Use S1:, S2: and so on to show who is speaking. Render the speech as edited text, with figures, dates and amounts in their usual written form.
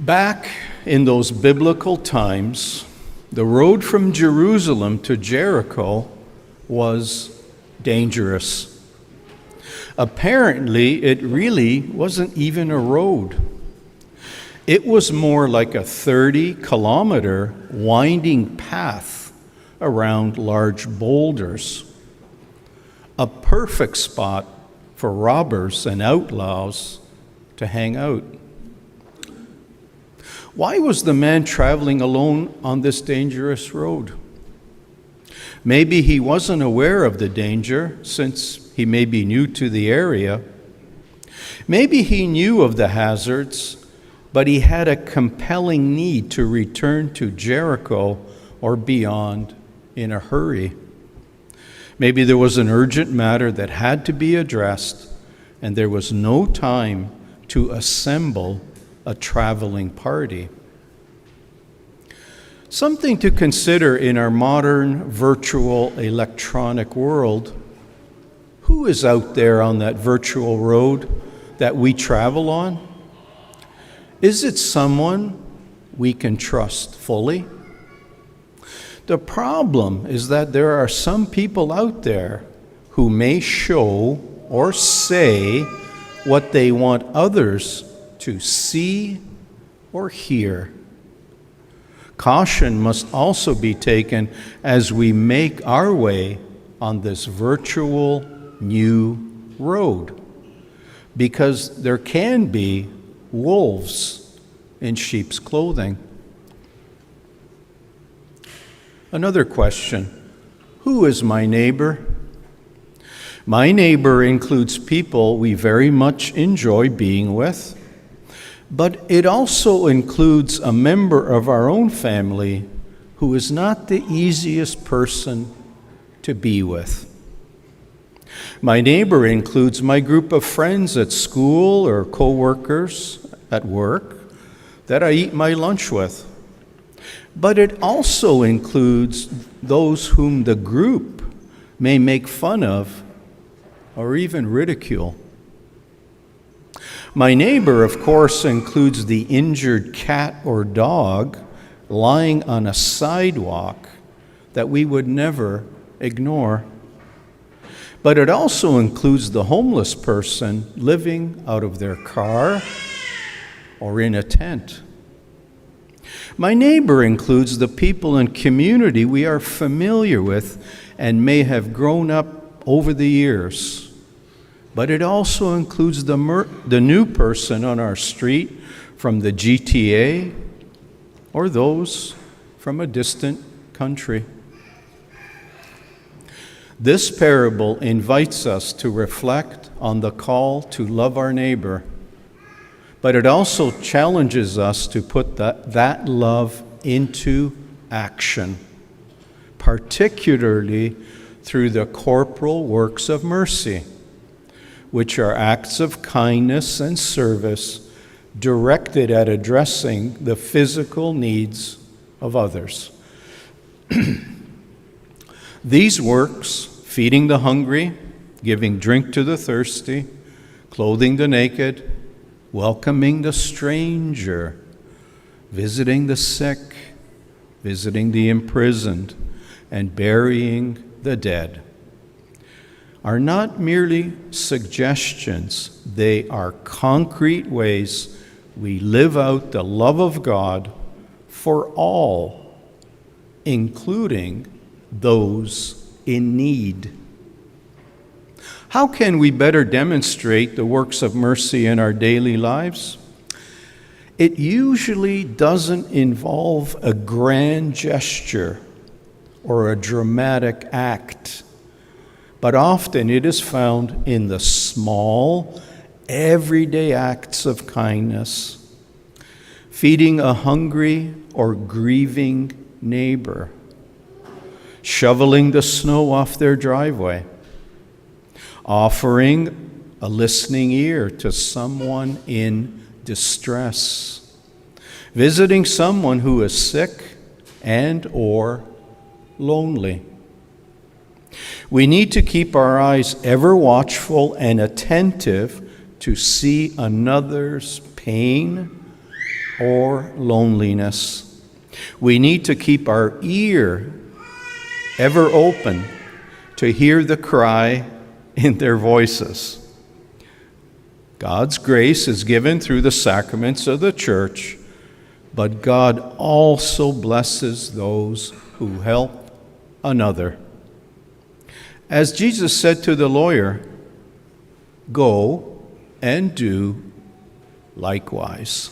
S1: Back in those biblical times, the road from Jerusalem to Jericho was dangerous. Apparently, it really wasn't even a road. It was more like a 30-kilometer winding path around large boulders. A perfect spot for robbers and outlaws to hang out. Why was the man traveling alone on this dangerous road? Maybe he wasn't aware of the danger, since he may be new to the area. Maybe he knew of the hazards, but he had a compelling need to return to Jericho or beyond in a hurry. Maybe there was an urgent matter that had to be addressed, and there was no time to assemble a traveling party. Something to consider in our modern virtual electronic world. Who is out there on that virtual road that we travel on? Is it someone we can trust fully? The problem is that there are some people out there who may show or say what they want others to see or hear. Caution must also be taken as we make our way on this virtual new road, because there can be wolves in sheep's clothing. Another question: who is my neighbor? My neighbor includes people we very much enjoy being with, but it also includes a member of our own family who is not the easiest person to be with. My neighbor includes my group of friends at school or co-workers at work that I eat my lunch with. But it also includes those whom the group may make fun of or even ridicule. My neighbor, of course, includes the injured cat or dog lying on a sidewalk that we would never ignore. But it also includes the homeless person living out of their car or in a tent. My neighbor includes the people and community we are familiar with and may have grown up over the years. But it also includes the new person on our street from the GTA or those from a distant country. This parable invites us to reflect on the call to love our neighbor, but it also challenges us to put that love into action, particularly through the corporal works of mercy, which are acts of kindness and service directed at addressing the physical needs of others. These works, feeding the hungry, giving drink to the thirsty, clothing the naked, welcoming the stranger, visiting the sick, visiting the imprisoned, and burying the dead, are not merely suggestions. They are concrete ways we live out the love of God for all, including those in need. How can we better demonstrate the works of mercy in our daily lives? It usually doesn't involve a grand gesture or a dramatic act, but often it is found in the small, everyday acts of kindness. Feeding a hungry or grieving neighbor, shoveling the snow off their driveway, offering a listening ear to someone in distress, visiting someone who is sick and or lonely. We need to keep our eyes ever watchful and attentive to see another's pain or loneliness. We need to keep our ear ever open to hear the cry in their voices. God's grace is given through the sacraments of the church, but God also blesses those who help another. As Jesus said to the lawyer, "Go and do likewise."